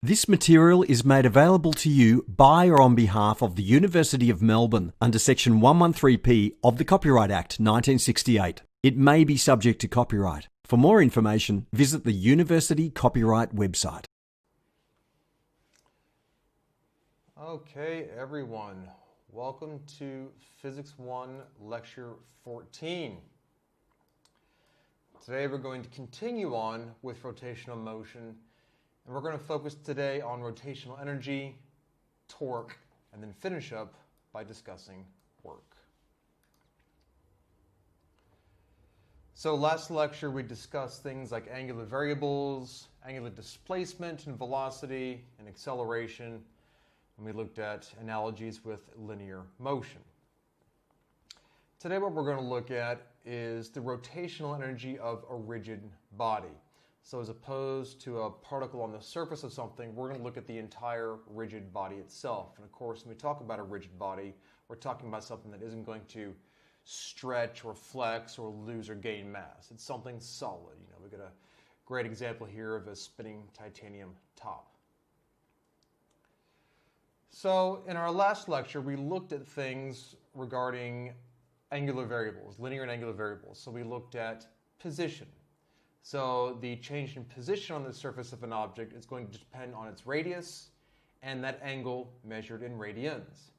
This material is made available to you by or on behalf of the University of Melbourne under Section 113P of the Copyright Act 1968. It may be subject to copyright. For more information, visit the University Copyright website. Okay, everyone. Welcome to Physics 1, Lecture 14. Today we're going to continue on with rotational motion, and we're going to focus today on rotational energy, torque, and then finish up by discussing work. So last lecture we discussed things like angular variables, angular displacement and velocity, and acceleration, and we looked at analogies with linear motion. Today what we're going to look at is the rotational energy of a rigid body. So as opposed to a particle on the surface of something, we're going to look at the entire rigid body itself. And of course, when we talk about a rigid body, we're talking about something that isn't going to stretch or flex or lose or gain mass. It's something solid. We've got a great example here of a spinning titanium top. So in our last lecture, we looked at things regarding angular variables, linear and angular variables. So we looked at position. So the change in position on the surface of an object is going to depend on its radius and that angle measured in radians.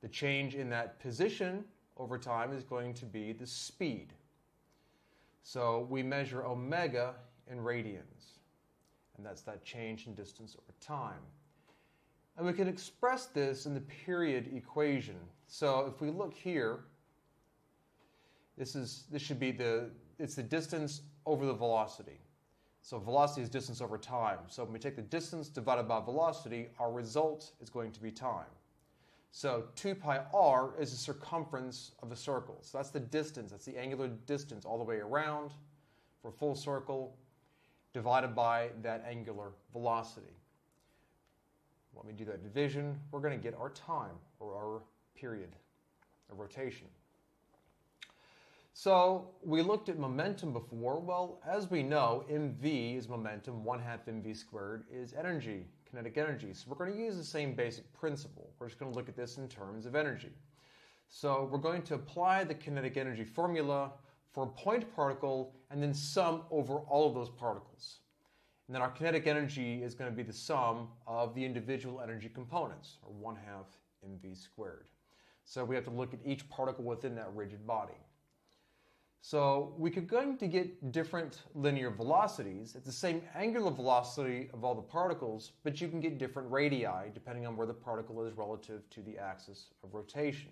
The change in that position over time is going to be the speed. So we measure omega in radians, and that's that change in distance over time. And we can express this in the period equation. So if we look here, this should be it's the distance over the velocity. So velocity is distance over time. So when we take the distance divided by velocity, our result is going to be time. So 2 pi r is the circumference of a circle. So that's the distance, that's the angular distance all the way around for a full circle divided by that angular velocity. When we do that division, we're going to get our time, or our period of rotation. So we looked at momentum before. Well, as we know, mv is momentum, 1/2 mv squared is energy, kinetic energy. So we're going to use the same basic principle. We're just going to look at this in terms of energy. So we're going to apply the kinetic energy formula for a point particle and then sum over all of those particles. And then our kinetic energy is going to be the sum of the individual energy components, or 1/2 mv squared. So we have to look at each particle within that rigid body. So we could going to get different linear velocities. It's the same angular velocity of all the particles, but you can get different radii depending on where the particle is relative to the axis of rotation.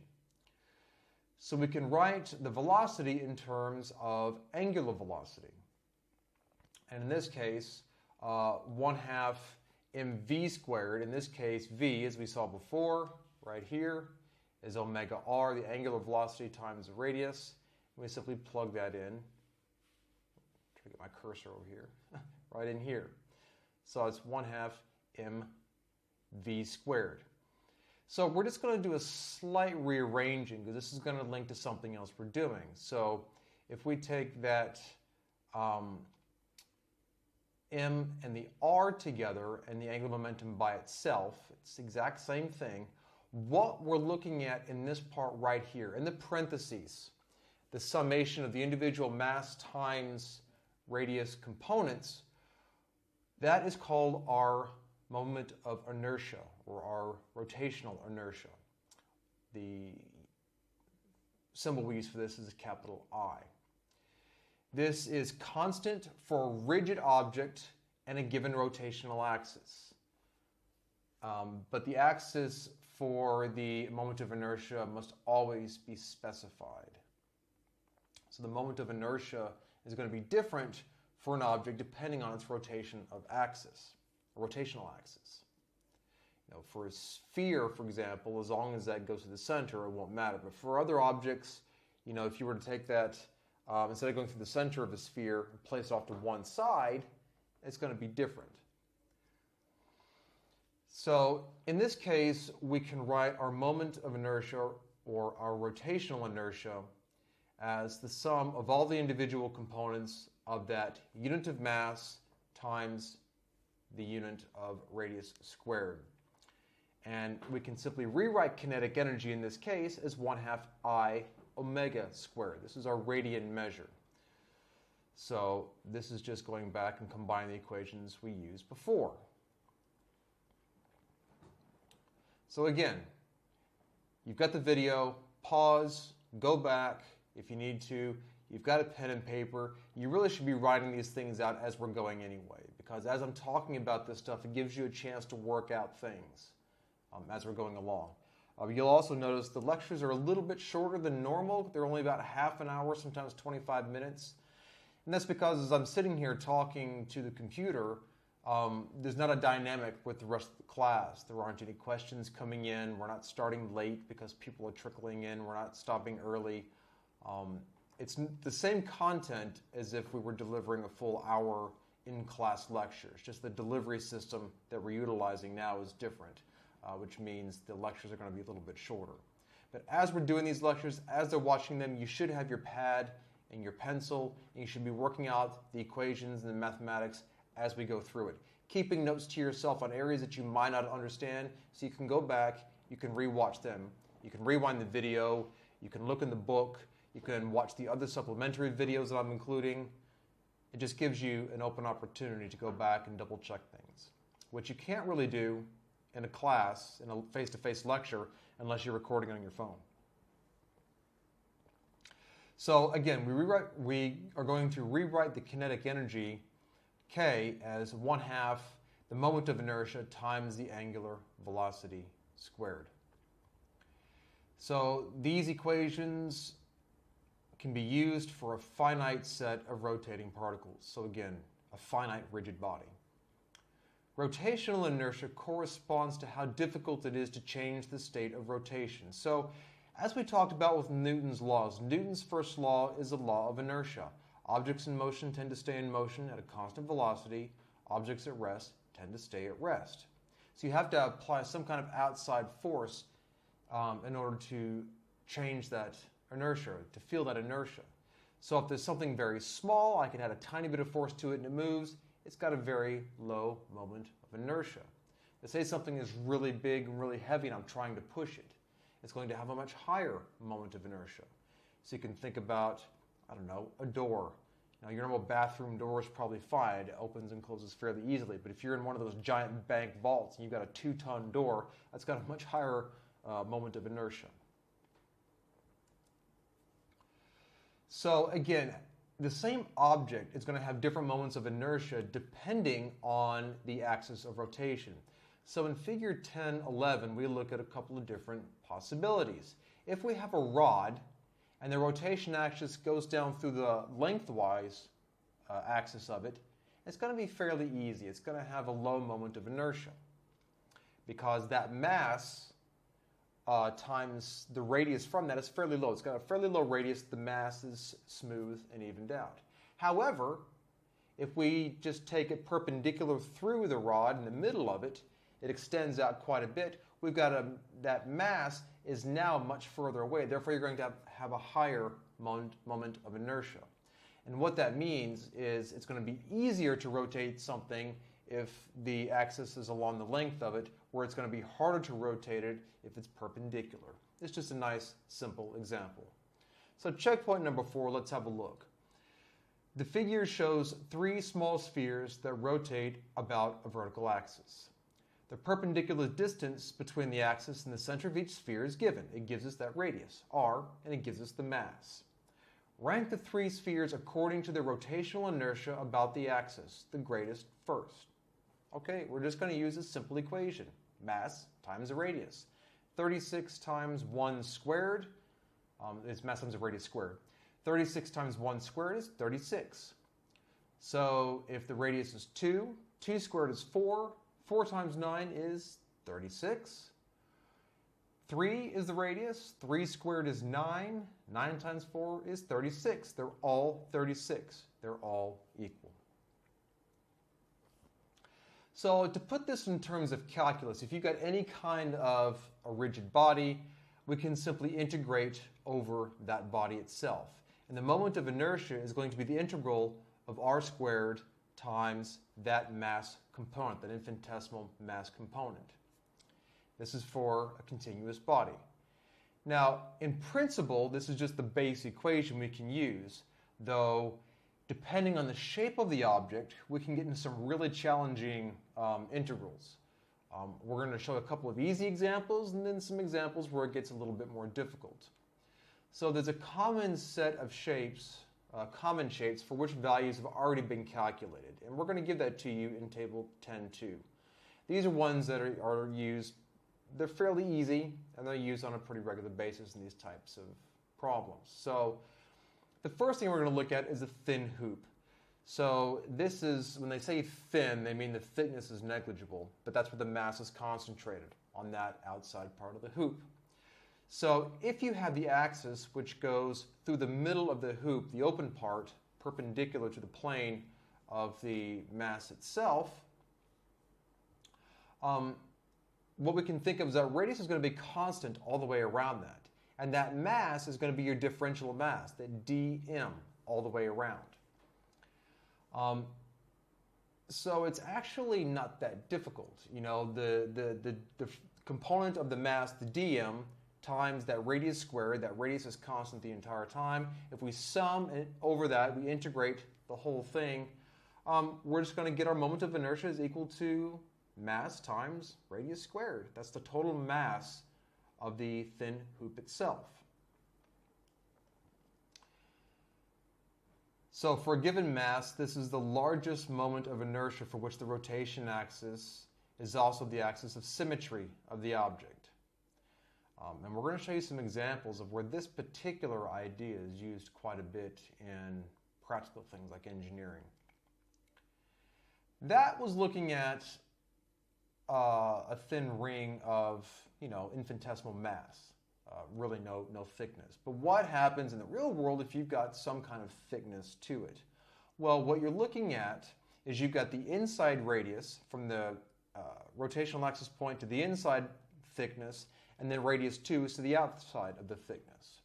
So we can write the velocity in terms of angular velocity. And in this case, 1/2 mv squared, in this case v, as we saw before, right here, is omega r, the angular velocity times the radius. We simply plug that in. Try to get my cursor over here, right in here. So it's 1/2 mv squared. So we're just going to do a slight rearranging because this is going to link to something else we're doing. So if we take that m and the r together and the angular momentum by itself, it's the exact same thing. What we're looking at in this part right here, in the parentheses, the summation of the individual mass times radius components, that is called our moment of inertia, or our rotational inertia. The symbol we use for this is a capital I. This is constant for a rigid object and a given rotational axis. But the axis for the moment of inertia must always be specified. So the moment of inertia is going to be different for an object depending on its rotation of axis, a rotational axis. For a sphere, for example, as long as that goes to the center, it won't matter. But for other objects, if you were to take that, instead of going through the center of the sphere and place it off to one side, it's going to be different. So in this case, we can write our moment of inertia, or our rotational inertia, as the sum of all the individual components of that unit of mass times the unit of radius squared. And we can simply rewrite kinetic energy in this case as 1/2 I omega squared. This is our radian measure. So this is just going back and combining the equations we used before. So again, you've got the video, pause, go back if you need to. You've got a pen and paper. You really should be writing these things out as we're going anyway, because as I'm talking about this stuff, it gives you a chance to work out things as we're going along. You'll also notice the lectures are a little bit shorter than normal. They're only about half an hour, sometimes 25 minutes. And that's because as I'm sitting here talking to the computer, there's not a dynamic with the rest of the class. There aren't any questions coming in. We're not starting late because people are trickling in. We're not stopping early. It's the same content as if we were delivering a full hour in-class lecture. It's just the delivery system that we're utilizing now is different, which means the lectures are going to be a little bit shorter. But as we're doing these lectures, as they're watching them, you should have your pad and your pencil, and you should be working out the equations and the mathematics as we go through it. Keeping notes to yourself on areas that you might not understand, so you can go back, you can rewatch them, you can rewind the video, you can look in the book, you can watch the other supplementary videos that I'm including. It just gives you an open opportunity to go back and double check things, which you can't really do in a class, in a face-to-face lecture, unless you're recording on your phone. So again, we are going to rewrite the kinetic energy K as 1/2 the moment of inertia times the angular velocity squared. So these equations can be used for a finite set of rotating particles. So again, a finite rigid body. Rotational inertia corresponds to how difficult it is to change the state of rotation. So as we talked about with Newton's laws, Newton's first law is a law of inertia. Objects in motion tend to stay in motion at a constant velocity. Objects at rest tend to stay at rest. So you have to apply some kind of outside force in order to change that inertia, to feel that inertia. So if there's something very small, I can add a tiny bit of force to it and it moves, it's got a very low moment of inertia. Let's say something is really big and really heavy and I'm trying to push it. It's going to have a much higher moment of inertia. So you can think about, I don't know, a door. Now your normal bathroom door is probably fine. It opens and closes fairly easily. But if you're in one of those giant bank vaults and you've got a 2-ton door, that's got a much higher moment of inertia. So again, the same object is going to have different moments of inertia depending on the axis of rotation. So in figure 1011, we look at a couple of different possibilities. If we have a rod and the rotation axis goes down through the lengthwise axis of it, it's going to be fairly easy. It's going to have a low moment of inertia because that mass times the radius from that is fairly low. It's got a fairly low radius. The mass is smooth and evened out. However, if we just take it perpendicular through the rod in the middle of it, it extends out quite a bit. We've got that mass is now much further away. Therefore, you're going to have a higher moment of inertia. And what that means is it's going to be easier to rotate something if the axis is along the length of it, where it's going to be harder to rotate it if it's perpendicular. It's just a nice, simple example. So checkpoint number 4, let's have a look. The figure shows 3 small spheres that rotate about a vertical axis. The perpendicular distance between the axis and the center of each sphere is given. It gives us that radius, r, and it gives us the mass. Rank the 3 spheres according to their rotational inertia about the axis, the greatest first. Okay, we're just going to use a simple equation. Mass times the radius. 36 times 1 squared, it's mass times the radius squared. 36 times 1 squared is 36. So if the radius is 2, 2 squared is 4, 4 times 9 is 36. 3 is the radius, 3 squared is 9, 9 times 4 is 36. They're all 36. They're all equal. So to put this in terms of calculus, if you've got any kind of a rigid body, we can simply integrate over that body itself. And the moment of inertia is going to be the integral of r squared times that mass component, that infinitesimal mass component. This is for a continuous body. Now, in principle, this is just the base equation we can use, though depending on the shape of the object, we can get into some really challenging integrals. We're going to show a couple of easy examples and then some examples where it gets a little bit more difficult. So there's a common set of shapes, common shapes for which values have already been calculated, and we're going to give that to you in table 10.2. These are ones that are used. They're fairly easy, and they're used on a pretty regular basis in these types of problems. So the first thing we're going to look at is a thin hoop. So this is, when they say thin, they mean the thickness is negligible, but that's where the mass is concentrated, on that outside part of the hoop. So if you have the axis which goes through the middle of the hoop, the open part, perpendicular to the plane of the mass itself, what we can think of is that radius is going to be constant all the way around that. And that mass is going to be your differential mass, that dm, all the way around. So it's actually not that difficult. You know, the component of the mass, the dm, times that radius squared, that radius is constant the entire time. If we sum over that, we integrate the whole thing, we're just going to get our moment of inertia is equal to mass times radius squared. That's the total mass of the thin hoop itself. So for a given mass, this is the largest moment of inertia for which the rotation axis is also the axis of symmetry of the object. And we're going to show you some examples of where this particular idea is used quite a bit in practical things like engineering. That was looking at a thin ring of, infinitesimal mass, really no thickness. But what happens in the real world if you've got some kind of thickness to it? Well, what you're looking at is you've got the inside radius from the rotational axis point to the inside thickness, and then radius 2 is to the outside of the thickness.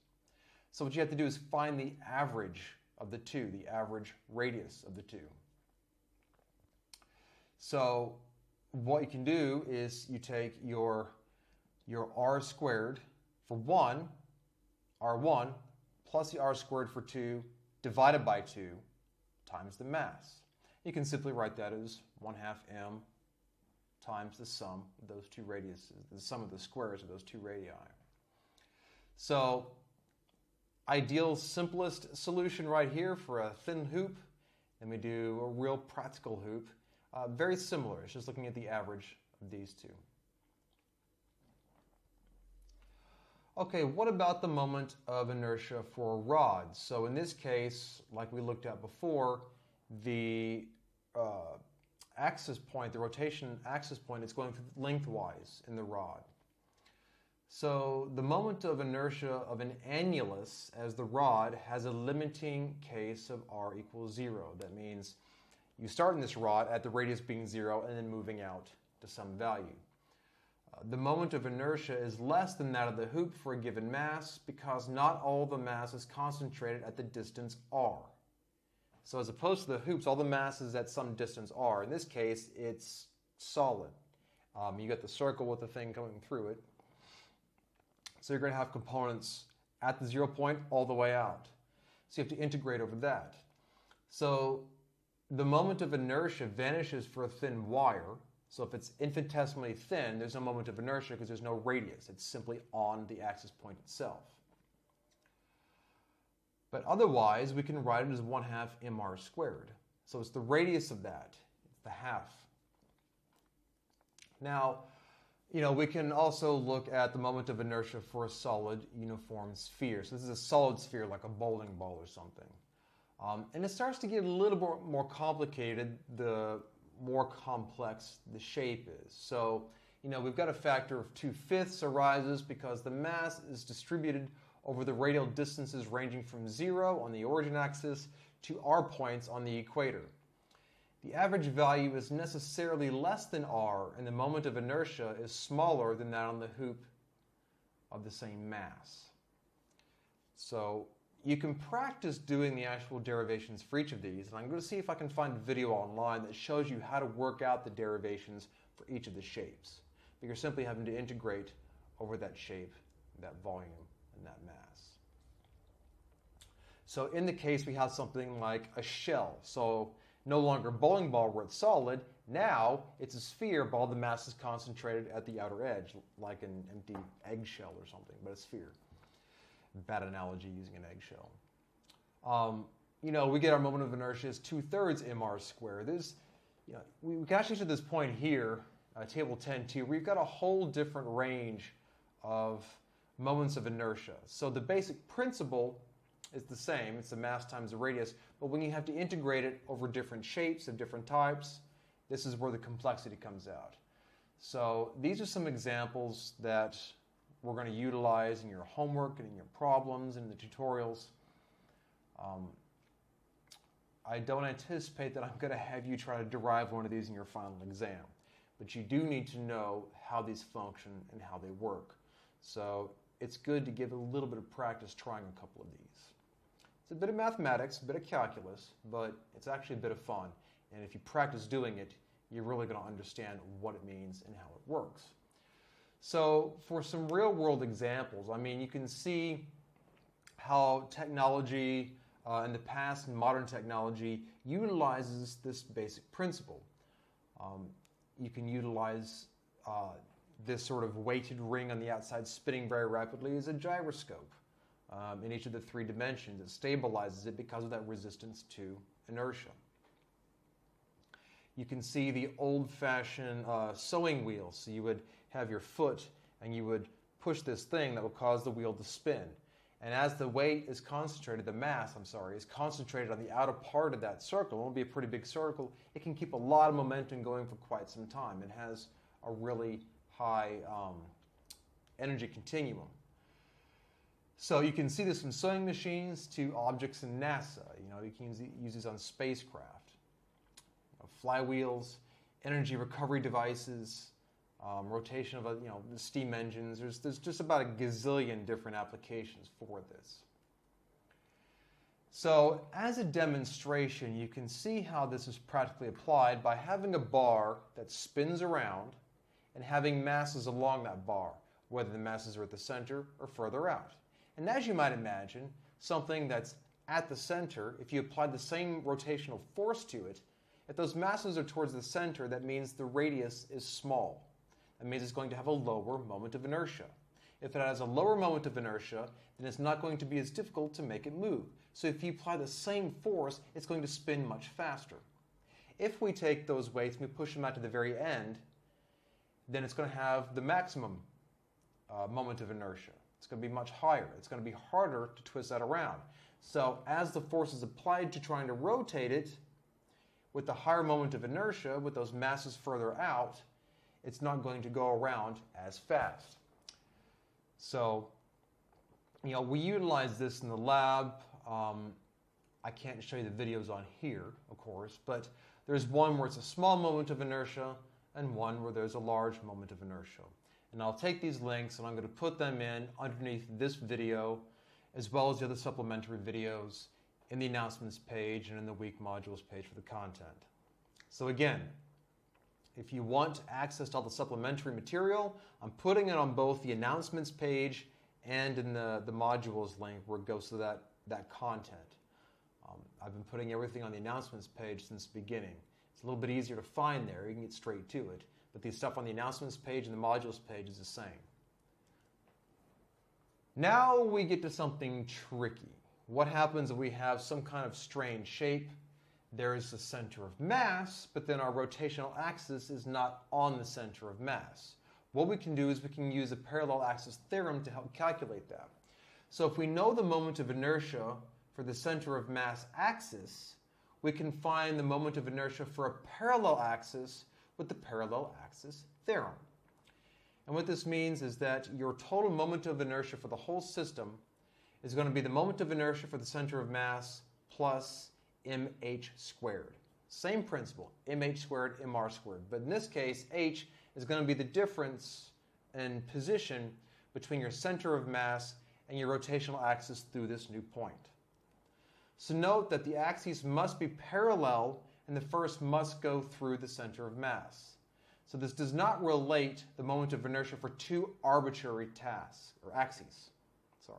So what you have to do is find the average of the two, the average radius of the two. So what you can do is you take your r squared for 1, r1, plus the r squared for 2 divided by 2 times the mass. You can simply write that as 1/2 m times the sum of those two radiuses, the sum of the squares of those two radii. So ideal simplest solution right here for a thin hoop, and we do a real practical hoop. Very similar, it's just looking at the average of these two. Okay, what about the moment of inertia for a rod? So in this case, like we looked at before, the axis point, the rotation axis point, is going lengthwise in the rod. So the moment of inertia of an annulus as the rod has a limiting case of r equals 0. That means you start in this rod at the radius being 0 and then moving out to some value. The moment of inertia is less than that of the hoop for a given mass because not all the mass is concentrated at the distance r. So as opposed to the hoops, all the mass is at some distance r. In this case, it's solid. You got the circle with the thing going through it. So you're going to have components at the 0 point all the way out. So you have to integrate over that. So the moment of inertia vanishes for a thin wire. So if it's infinitesimally thin, there's no moment of inertia because there's no radius. It's simply on the axis point itself. But otherwise, we can write it as 1/2 mr squared. So it's the radius of that, it's the half. Now, we can also look at the moment of inertia for a solid uniform sphere. So this is a solid sphere like a bowling ball or something. And it starts to get a little bit more complicated the more complex the shape is. So, we've got a factor of 2/5 arises because the mass is distributed over the radial distances ranging from 0 on the origin axis to r points on the equator. The average value is necessarily less than r, and the moment of inertia is smaller than that on the hoop of the same mass. So, you can practice doing the actual derivations for each of these, and I'm going to see if I can find a video online that shows you how to work out the derivations for each of the shapes. But you're simply having to integrate over that shape, that volume, and that mass. So in the case we have something like a shell. So no longer a bowling ball where it's solid, now it's a sphere, but all the mass is concentrated at the outer edge, like an empty eggshell or something, but a sphere. Bad analogy using an eggshell. We get our moment of inertia as 2/3 mr squared. We can actually see this point here, table 10.2, where we've got a whole different range of moments of inertia. So the basic principle is the same. It's the mass times the radius. But when you have to integrate it over different shapes of different types, this is where the complexity comes out. So these are some examples that we're going to utilize in your homework and in your problems and in the tutorials. I don't anticipate that I'm going to have you try to derive one of these in your final exam. But you do need to know how these function and how they work. So it's good to give a little bit of practice trying a couple of these. It's a bit of mathematics, a bit of calculus, but it's actually a bit of fun. And if you practice doing it, you're really going to understand what it means and how it works. So for some real-world examples, you can see how technology in the past and modern technology utilizes this basic principle. You can utilize this sort of weighted ring on the outside spinning very rapidly as a gyroscope. In each of the 3 dimensions, it stabilizes it because of that resistance to inertia. You can see the old-fashioned sewing wheel. So you would have your foot and you would push this thing that will cause the wheel to spin. And as the weight is concentrated, the mass, is concentrated on the outer part of that circle. It won't be a pretty big circle. It can keep a lot of momentum going for quite some time. It has a really high energy continuum. So you can see this from sewing machines to objects in NASA. You can use these on spacecraft. Flywheels, energy recovery devices, rotation of the steam engines. There's just about a gazillion different applications for this. So as a demonstration, you can see how this is practically applied by having a bar that spins around and having masses along that bar, whether the masses are at the center or further out. And as you might imagine, something that's at the center, if you apply the same rotational force to it, if those masses are towards the center, that means the radius is small. That means it's going to have a lower moment of inertia. If it has a lower moment of inertia, then it's not going to be as difficult to make it move. So if you apply the same force, it's going to spin much faster. If we take those weights and we push them out to the very end, then it's going to have the maximum moment of inertia. It's going to be much higher. It's going to be harder to twist that around. So as the force is applied to trying to rotate it, with the higher moment of inertia, with those masses further out, it's not going to go around as fast. So, we utilize this in the lab. I can't show you the videos on here, of course, but there's one where it's a small moment of inertia and one where there's a large moment of inertia. And I'll take these links and I'm going to put them in underneath this video, as well as the other supplementary videos in the announcements page and in the week modules page for the content. So again, if you want access to all the supplementary material, I'm putting it on both the announcements page and in the modules link where it goes to that content. I've been putting everything on the announcements page since the beginning. It's a little bit easier to find there. You can get straight to it. But the stuff on the announcements page and the modules page is the same. Now we get to something tricky. What happens if we have some kind of strange shape? There is the center of mass, but then our rotational axis is not on the center of mass. What we can do is we can use a parallel axis theorem to help calculate that. So if we know the moment of inertia for the center of mass axis, we can find the moment of inertia for a parallel axis with the parallel axis theorem. And what this means is that your total moment of inertia for the whole system is going to be the moment of inertia for the center of mass plus mh squared. Same principle, mh squared, mr squared. But in this case, h is going to be the difference in position between your center of mass and your rotational axis through this new point. So note that the axes must be parallel and the first must go through the center of mass. So this does not relate the moment of inertia for two arbitrary tasks, or axes. Sorry.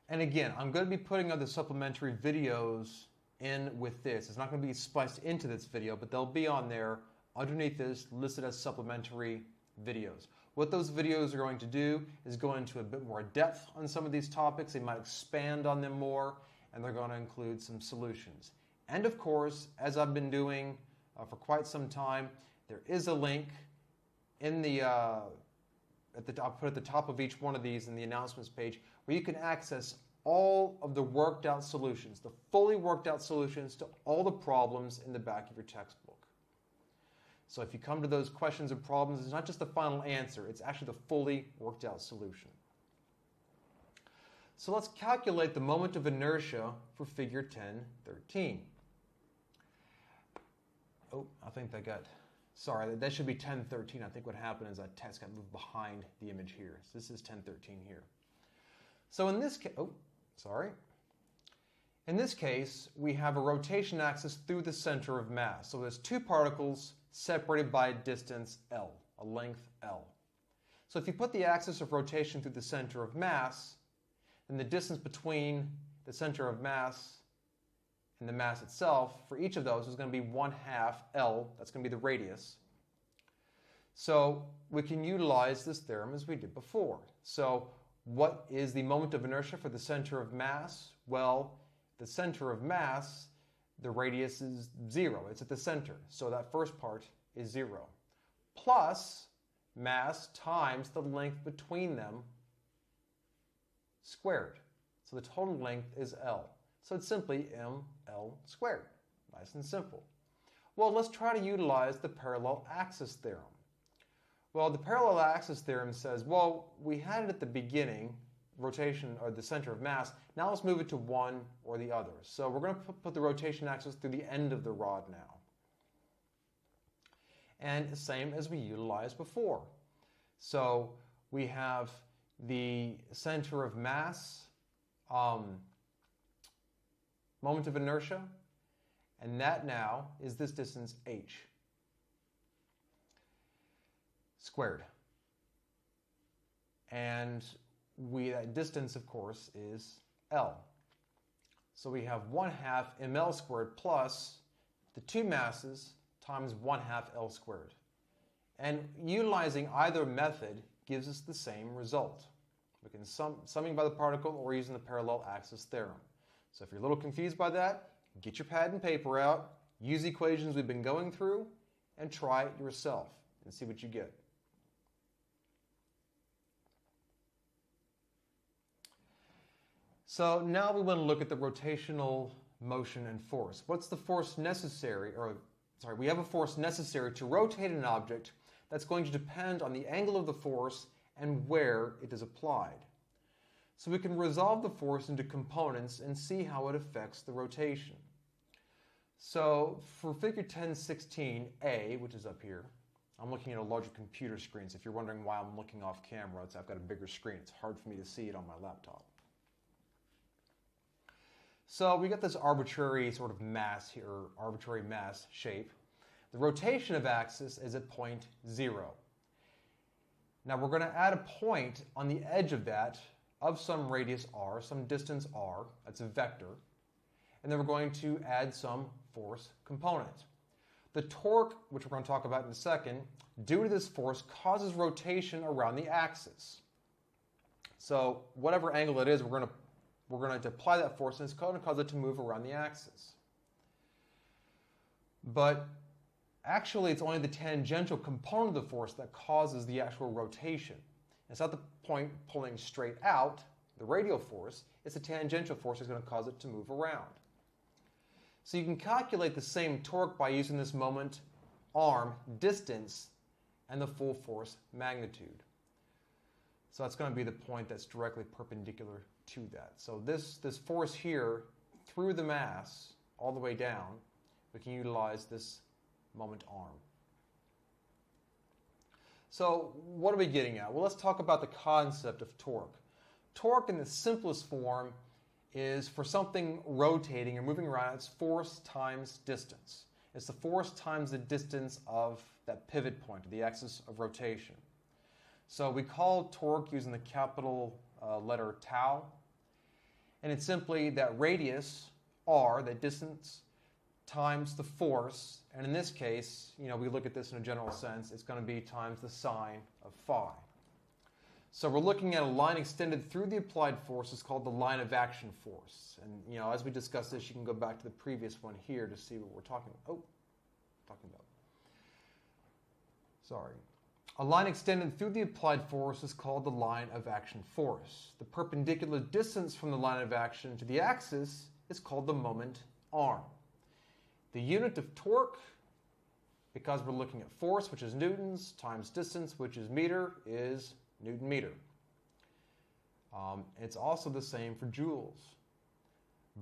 And again, I'm going to be putting other supplementary videos in with this. It's not going to be spliced into this video, but they'll be on there underneath this, listed as supplementary videos. What those videos are going to do is go into a bit more depth on some of these topics. They might expand on them more, and they're going to include some solutions. And of course, as I've been doing for quite some time, there is a link in the I'll put at the top of each one of these in the announcements page where you can access all of the worked out solutions, the fully worked out solutions to all the problems in the back of your textbook. So if you come to those questions and problems, it's not just the final answer, it's actually the fully worked out solution. So let's calculate the moment of inertia for figure 10.13. Oh, I think sorry, that should be 10.13. I think what happened is that text got moved behind the image here. So this is 10.13 here. So in this case, in this case, we have a rotation axis through the center of mass. So there's two particles separated by a distance L, a length L. So if you put the axis of rotation through the center of mass, then the distance between the center of mass and the mass itself for each of those is going to be 1/2 L. That's going to be the radius. So we can utilize this theorem as we did before. So what is the moment of inertia for the center of mass? Well, the center of mass, the radius is 0. It's at the center. So that first part is 0. Plus mass times the length between them squared. So the total length is L. So it's simply mL squared. Nice and simple. Well, let's try to utilize the parallel axis theorem. Well, the parallel axis theorem says, well, we had it at the beginning, rotation, or the center of mass. Now let's move it to one or the other. So we're going to put the rotation axis through the end of the rod now. And same as we utilized before. So we have the center of mass, moment of inertia, and that now is this distance h squared. And that distance, of course, is L. So we have 1/2 mL squared plus the two masses times 1/2 L squared. And utilizing either method gives us the same result. We can summing by the particle or using the parallel axis theorem. So if you're a little confused by that, get your pad and paper out, use equations we've been going through, and try it yourself and see what you get. So now we want to look at the rotational motion and force. What's the force necessary, we have a force necessary to rotate an object that's going to depend on the angle of the force and where it is applied. So we can resolve the force into components and see how it affects the rotation. So for figure 10.16a, which is up here, I'm looking at a larger computer screen, so if you're wondering why I'm looking off camera, I've got a bigger screen. It's hard for me to see it on my laptop. So we got this arbitrary sort of mass here, arbitrary mass shape. The rotation of axis is at point 0. Now we're going to add a point on the edge of that of some radius r, some distance r, that's a vector, and then we're going to add some force component. The torque, which we're going to talk about in a second, due to this force causes rotation around the axis. So whatever angle it is, we're going to apply that force, and it's going to cause it to move around the axis. But actually, it's only the tangential component of the force that causes the actual rotation. It's not the point pulling straight out, the radial force, it's the tangential force that's going to cause it to move around. So you can calculate the same torque by using this moment, arm, distance, and the full force magnitude. So that's going to be the point that's directly perpendicular to that. So this force here through the mass all the way down, we can utilize this moment arm. So what are we getting at? Well, let's talk about the concept of torque. torque in the simplest form is for something rotating or moving around, it's force times distance. It's the force times the distance of that pivot point, or the axis of rotation. So we call torque using the capital letter tau, and it's simply that radius, r, that distance, times the force, and in this case, we look at this in a general sense, it's going to be times the sine of phi. So we're looking at a line extended through the applied force. It's called the line of action force. And as we discuss this, you can go back to the previous one here to see what we're talking about. Sorry. A line extended through the applied force is called the line of action force. The perpendicular distance from the line of action to the axis is called the moment arm. The unit of torque, because we're looking at force, which is newtons, times distance, which is meter, is Newton meter. It's also the same for joules.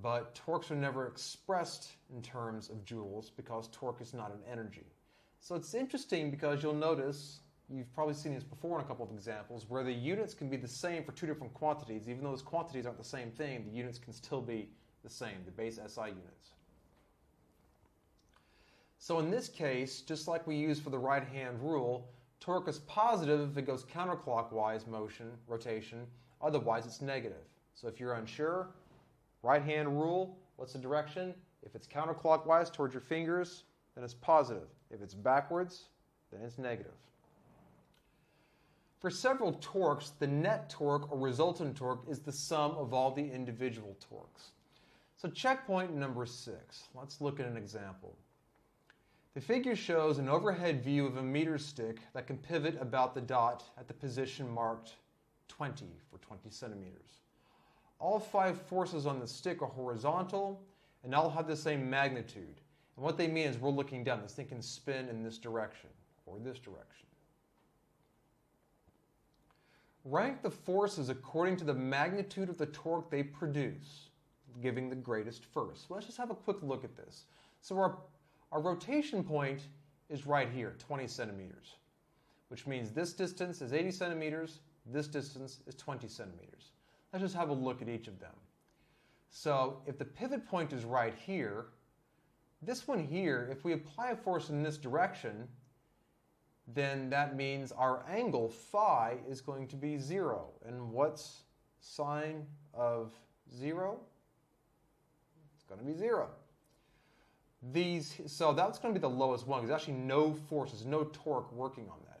But torques are never expressed in terms of joules because torque is not an energy. So it's interesting because you'll notice, you've probably seen this before in a couple of examples, where the units can be the same for two different quantities. Even though those quantities aren't the same thing, the units can still be the same, the base SI units. So in this case, just like we use for the right-hand rule, torque is positive if it goes counterclockwise rotation, otherwise it's negative. So if you're unsure, right-hand rule, what's the direction? If it's counterclockwise towards your fingers, then it's positive. If it's backwards, then it's negative. For several torques, the net torque or resultant torque is the sum of all the individual torques. So checkpoint number 6. Let's look at an example. The figure shows an overhead view of a meter stick that can pivot about the dot at the position marked 20 for 20 centimeters. All 5 forces on the stick are horizontal and all have the same magnitude. And what they mean is we're looking down. This thing can spin in this direction or this direction. Rank the forces according to the magnitude of the torque they produce, giving the greatest first. So let's just have a quick look at this. So our rotation point is right here, 20 centimeters, which means this distance is 80 centimeters, this distance is 20 centimeters. Let's just have a look at each of them. So if the pivot point is right here, this one here, if we apply a force in this direction, then that means our angle, phi, is going to be 0. And what's sine of 0? It's going to be 0. So that's going to be the lowest one. There's actually no forces, no torque working on that.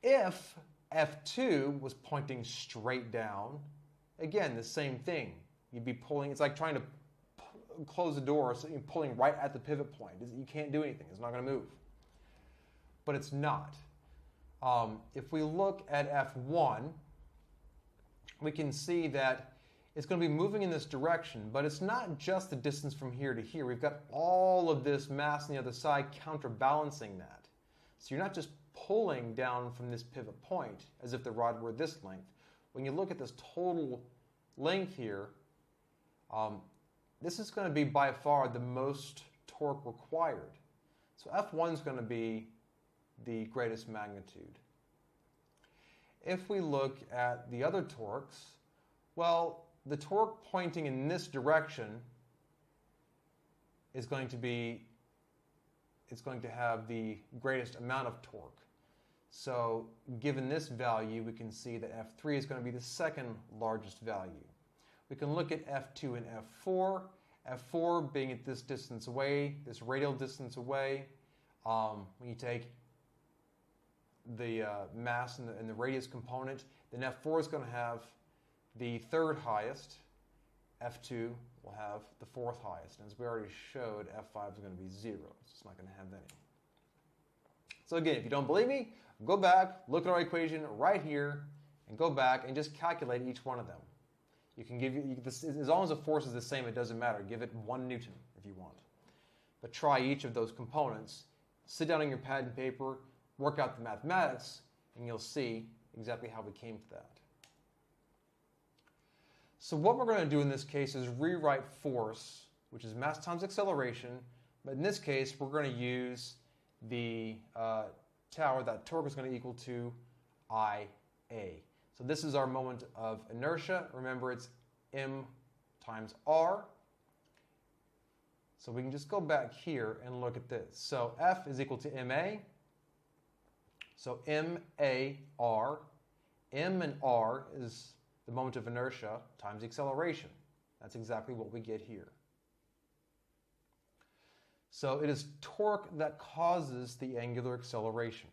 If F2 was pointing straight down, again, the same thing. You'd be pulling, it's like trying to close the door, so you're pulling right at the pivot point. You can't do anything. It's not going to move. But it's not. If we look at F1, we can see that it's going to be moving in this direction, but it's not just the distance from here to here. We've got all of this mass on the other side counterbalancing that. So you're not just pulling down from this pivot point as if the rod were this length. When you look at this total length here, this is going to be by far the most torque required. So F1 is going to be the greatest magnitude. If we look at the other torques, well, the torque pointing in this direction is going to have the greatest amount of torque. So given this value, we can see that F3 is going to be the second largest value. We can look at F2 and F4. F4 being at this distance away, this radial distance away. When you take the mass and the radius component, then F4 is going to have the third highest. F2 will have the fourth highest. And as we already showed, F5 is going to be 0. So it's not going to have any. So again, if you don't believe me, go back, look at our equation right here, and go back and just calculate each one of them. You can give this, as long as the force is the same, it doesn't matter. Give it 1 Newton if you want. But try each of those components. Sit down on your pad and paper, work out the mathematics, and you'll see exactly how we came to that. So what we're going to do in this case is rewrite force, which is mass times acceleration. But in this case, we're going to use the tau, that torque is going to equal to IA. So this is our moment of inertia. Remember, it's m times r. So we can just go back here and look at this. So F is equal to ma. So ma/r. M and r is the moment of inertia times the acceleration. That's exactly what we get here. So it is torque that causes the angular acceleration.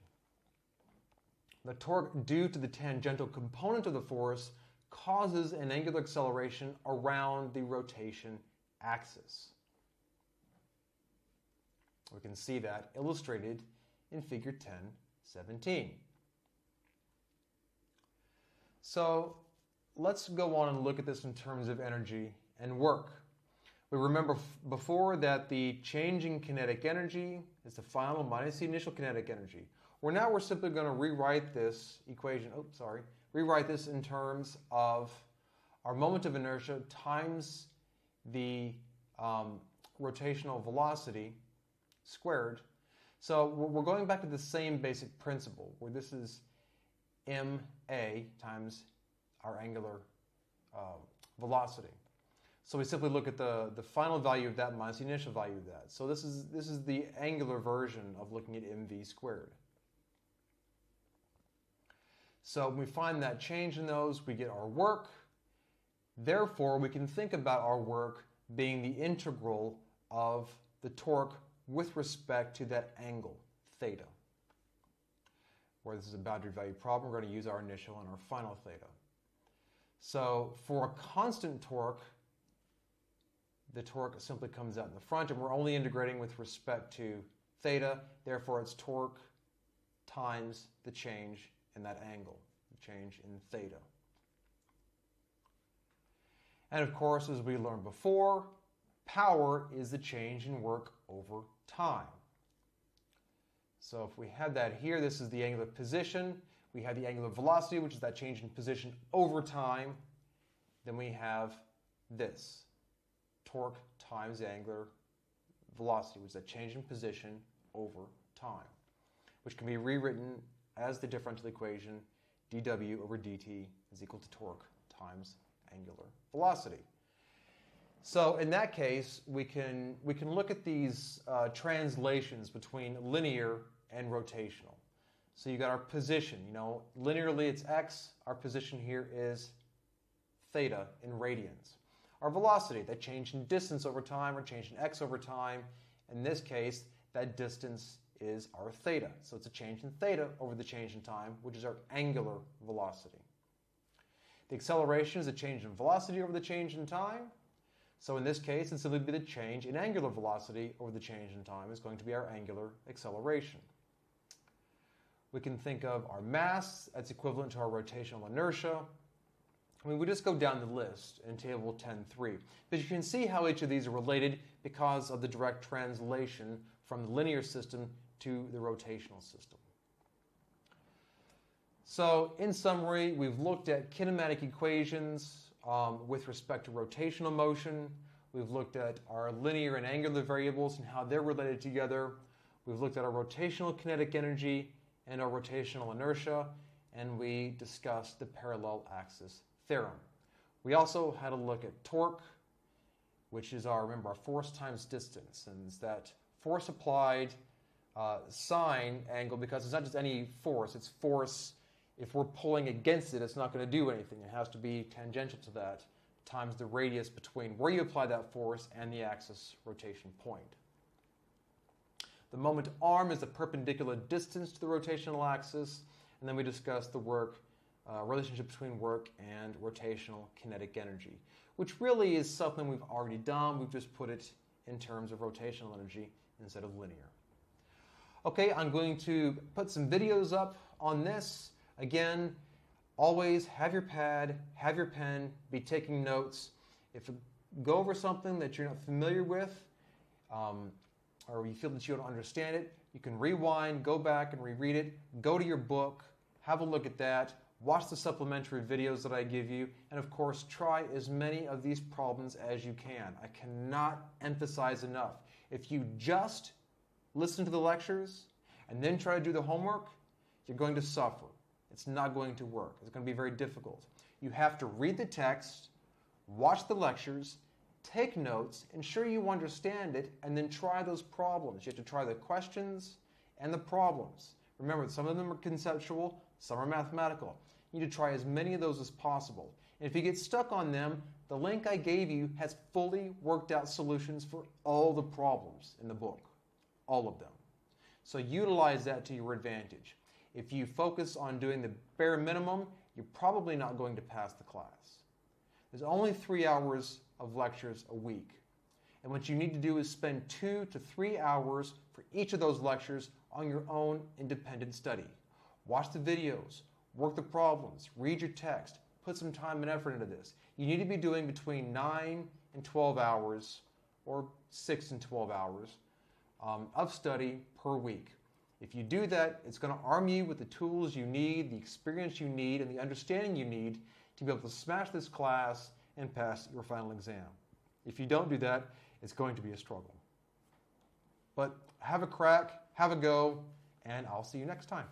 The torque due to the tangential component of the force causes an angular acceleration around the rotation axis. We can see that illustrated in figure 10.17. So let's go on and look at this in terms of energy and work. We remember before that the changing kinetic energy is the final minus the initial kinetic energy. Now we're simply going to rewrite this equation, rewrite this in terms of our moment of inertia times the rotational velocity squared. So we're going back to the same basic principle, where this is ma times our angular velocity. So we simply look at the final value of that minus the initial value of that. So this is the angular version of looking at mv squared. So when we find that change in those, we get our work. Therefore, we can think about our work being the integral of the torque with respect to that angle, theta. Where this is a boundary value problem, we're going to use our initial and our final theta. So for a constant torque, the torque simply comes out in the front, and we're only integrating with respect to theta. Therefore, it's torque times the change in that angle, the change in theta. And of course, as we learned before, power is the change in work over time. So if we had that here, this is the angular position. We have the angular velocity, which is that change in position over time. Then we have this, torque times the angular velocity, which is that change in position over time, which can be rewritten as the differential equation dw over dt is equal to torque times angular velocity. So in that case, we can look at these translations between linear and rotational. So you got our position. Linearly it's x. Our position here is theta in radians. Our velocity, that change in distance over time or change in x over time. In this case, that distance is our theta. So it's a change in theta over the change in time, which is our angular velocity. The acceleration is a change in velocity over the change in time. So in this case, it's simply be the change in angular velocity over the change in time is going to be our angular acceleration. We can think of our mass, that's equivalent to our rotational inertia. We just go down the list in table 10.3. But you can see how each of these are related because of the direct translation from the linear system to the rotational system. So in summary, we've looked at kinematic equations with respect to rotational motion. We've looked at our linear and angular variables and how they're related together. We've looked at our rotational kinetic energy and our rotational inertia, and we discussed the parallel axis theorem. We also had a look at torque, which is remember, our force times distance, and it's that force applied sine angle, because it's not just any force, it's force. If we're pulling against it, it's not going to do anything. It has to be tangential to that, times the radius between where you apply that force and the axis rotation point. The moment arm is the perpendicular distance to the rotational axis, and then we discussed the work relationship between work and rotational kinetic energy, which really is something we've already done. We've just put it in terms of rotational energy instead of linear. Okay, I'm going to put some videos up on this. Again, always have your pad, have your pen, be taking notes. If you go over something that you're not familiar with, or you feel that you don't understand it, you can rewind, go back and reread it, go to your book, have a look at that, watch the supplementary videos that I give you, and of course try as many of these problems as you can. I cannot emphasize enough. If you just listen to the lectures and then try to do the homework, you're going to suffer. It's not going to work. It's going to be very difficult. You have to read the text, watch the lectures, take notes, ensure you understand it, and then try those problems. You have to try the questions and the problems. Remember, some of them are conceptual, some are mathematical. You need to try as many of those as possible. And if you get stuck on them, the link I gave you has fully worked out solutions for all the problems in the book. All of them. So utilize that to your advantage. If you focus on doing the bare minimum, you're probably not going to pass the class. There's only 3 hours of lectures a week. And what you need to do is spend 2 to 3 hours for each of those lectures on your own independent study. Watch the videos, work the problems, read your text, put some time and effort into this. You need to be doing between 9 and 12 hours or 6 and 12 hours of study per week. If you do that, it's going to arm you with the tools you need, the experience you need, and the understanding you need to be able to smash this class and pass your final exam. If you don't do that, it's going to be a struggle. But have a crack, have a go, and I'll see you next time.